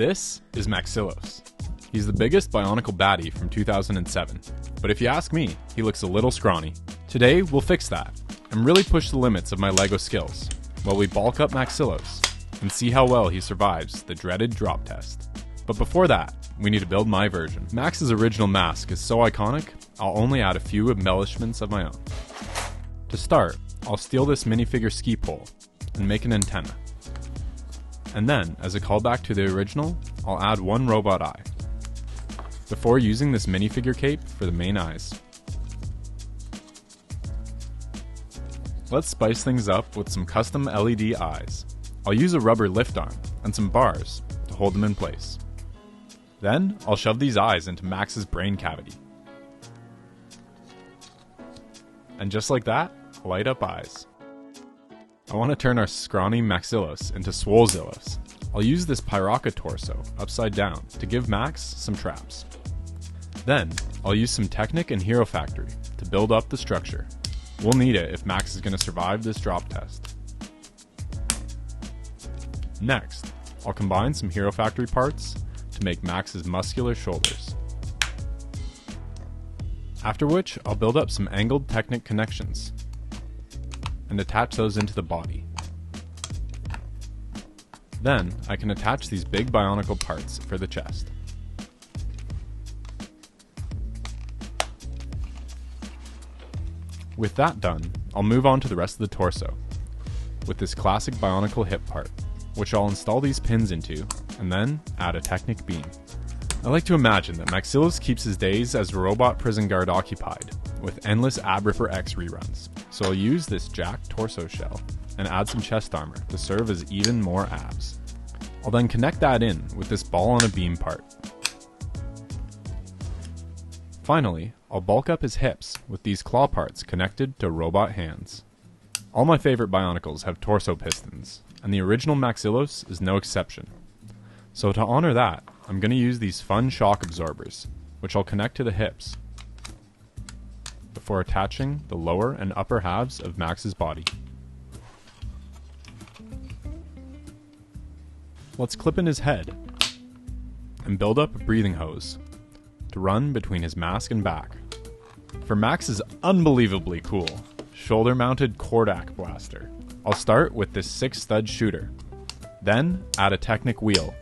This is Maxilos. He's the biggest Bionicle baddie from 2007, but if you ask me, he looks a little scrawny. Today, we'll fix that, and really push the limits of my LEGO skills, while we bulk up Maxilos, and see how well he survives the dreaded drop test. But before that, we need to build my version. Max's original mask is so iconic, I'll only add a few embellishments of my own. To start, I'll steal this minifigure ski pole, and make an antenna. And then, as a callback to the original, I'll add one robot eye, before using this minifigure cape for the main eyes. Let's spice things up with some custom LED eyes. I'll use a rubber lift arm and some bars to hold them in place. Then, I'll shove these eyes into Max's brain cavity. And just like that, light up eyes. I want to turn our scrawny Maxilos into Swolezillos. I'll use this Pyroca torso upside down to give Max some traps. Then, I'll use some Technic and Hero Factory to build up the structure. We'll need it if Max is going to survive this drop test. Next, I'll combine some Hero Factory parts to make Max's muscular shoulders. After which, I'll build up some angled Technic connections and attach those into the body. Then, I can attach these big Bionicle parts for the chest. With that done, I'll move on to the rest of the torso, with this classic Bionicle hip part, which I'll install these pins into, and then add a Technic beam. I like to imagine that Maxilos keeps his days as a robot prison guard occupied, with endless Ab Ripper X reruns, so I'll use this jacked torso shell and add some chest armor to serve as even more abs. I'll then connect that in with this ball on a beam part. Finally, I'll bulk up his hips with these claw parts connected to robot hands. All my favorite Bionicles have torso pistons, and the original Maxilos is no exception. So to honor that, I'm going to use these fun shock absorbers, which I'll connect to the hips, before attaching the lower and upper halves of Max's body. Let's clip in his head, and build up a breathing hose to run between his mask and back. For Max's unbelievably cool shoulder-mounted Kordak blaster, I'll start with this 6-stud shooter, then add a Technic wheel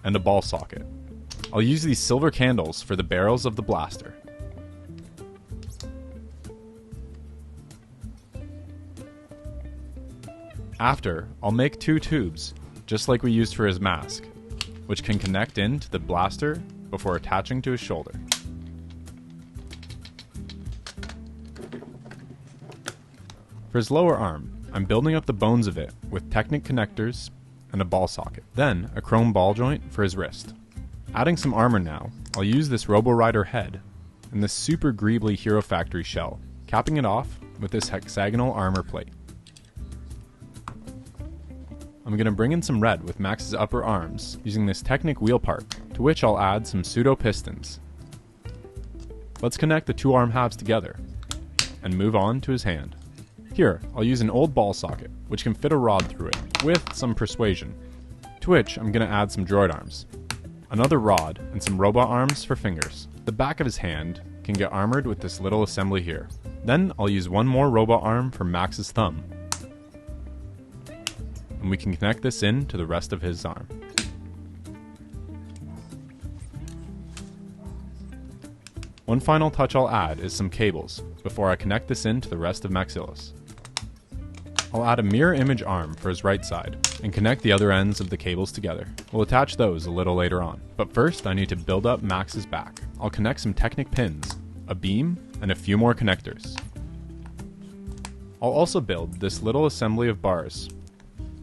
and a ball socket. I'll use these silver candles for the barrels of the blaster. After, I'll make 2 tubes, just like we used for his mask, which can connect into the blaster before attaching to his shoulder. For his lower arm, I'm building up the bones of it with Technic connectors and a ball socket, then a chrome ball joint for his wrist. Adding some armor now, I'll use this Robo Rider head and this super greebly Hero Factory shell, capping it off with this hexagonal armor plate. I'm going to bring in some red with Max's upper arms using this Technic wheel part, to which I'll add some pseudo pistons. Let's connect the 2 arm halves together and move on to his hand. Here, I'll use an old ball socket, which can fit a rod through it, with some persuasion, to which I'm going to add some droid arms, another rod, and some robot arms for fingers. The back of his hand can get armored with this little assembly here. Then I'll use one more robot arm for Max's thumb, and we can connect this in to the rest of his arm. One final touch I'll add is some cables, before I connect this in to the rest of Maxilos. I'll add a mirror image arm for his right side, and connect the other ends of the cables together. We'll attach those a little later on, but first I need to build up Max's back. I'll connect some Technic pins, a beam, and a few more connectors. I'll also build this little assembly of bars,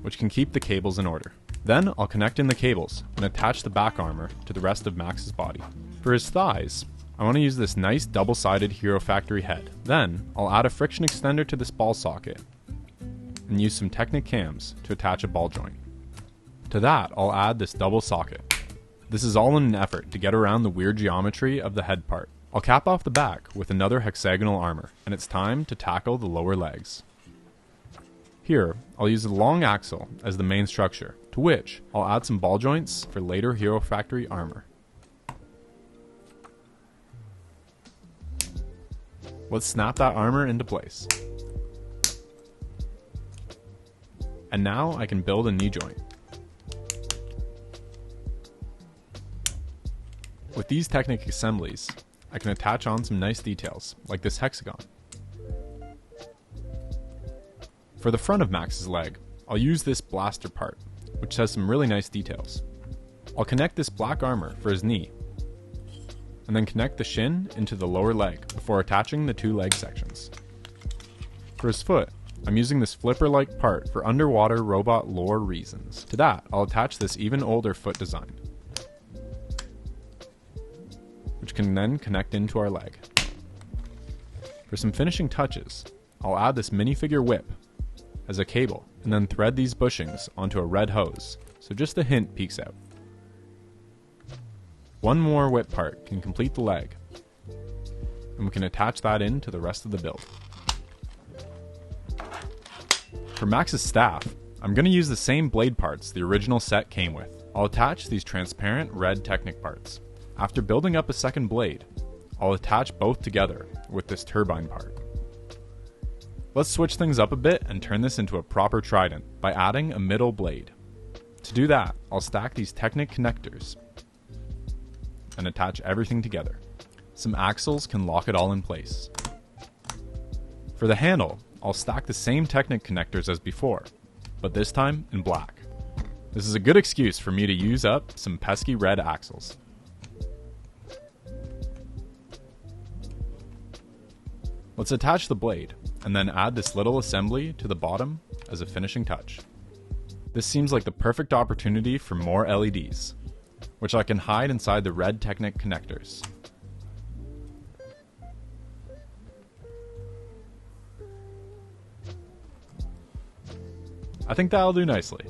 which can keep the cables in order. Then I'll connect in the cables and attach the back armor to the rest of Max's body. For his thighs, I want to use this nice double-sided Hero Factory head. Then I'll add a friction extender to this ball socket and use some Technic cams to attach a ball joint. To that, I'll add this double socket. This is all in an effort to get around the weird geometry of the head part. I'll cap off the back with another hexagonal armor, and it's time to tackle the lower legs. Here, I'll use a long axle as the main structure, to to which I'll add some ball joints for later Hero Factory armor. Let's snap that armor into place. And now I can build a knee joint. With these Technic assemblies, I can attach on some nice details, like this hexagon. For the front of Max's leg, I'll use this blaster part, which has some really nice details. I'll connect this black armor for his knee, and then connect the shin into the lower leg before attaching the two leg sections. For his foot, I'm using this flipper-like part for underwater robot lore reasons. To that, I'll attach this even older foot design, which can then connect into our leg. For some finishing touches, I'll add this minifigure whip as a cable, and then thread these bushings onto a red hose, so just a hint peeks out. One more whip part can complete the leg, and we can attach that into the rest of the build. For Max's staff, I'm going to use the same blade parts the original set came with. I'll attach these transparent red Technic parts. After building up a second blade, I'll attach both together with this turbine part. Let's switch things up a bit and turn this into a proper trident by adding a middle blade. To do that, I'll stack these Technic connectors and attach everything together. Some axles can lock it all in place. For the handle, I'll stack the same Technic connectors as before, but this time in black. This is a good excuse for me to use up some pesky red axles. Let's attach the blade, and then add this little assembly to the bottom as a finishing touch. This seems like the perfect opportunity for more LEDs, which I can hide inside the red Technic connectors. I think that'll do nicely.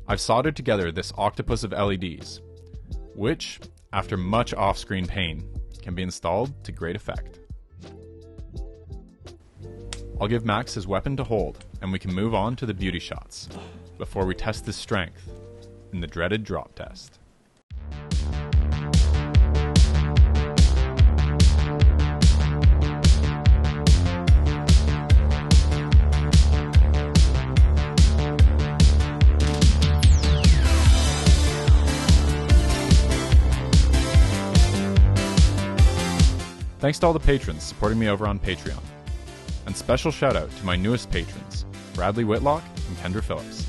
I've soldered together this octopus of LEDs, which, after much off-screen pain, can be installed to great effect. I'll give Max his weapon to hold, and we can move on to the beauty shots, before we test his strength in the dreaded drop test. Thanks to all the patrons supporting me over on Patreon. And special shout out to my newest patrons, Bradley Whitlock and Kendra Phillips.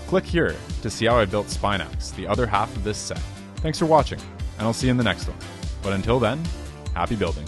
Click here to see how I built Spinax, the other half of this set. Thanks for watching, and I'll see you in the next one. But until then, happy building.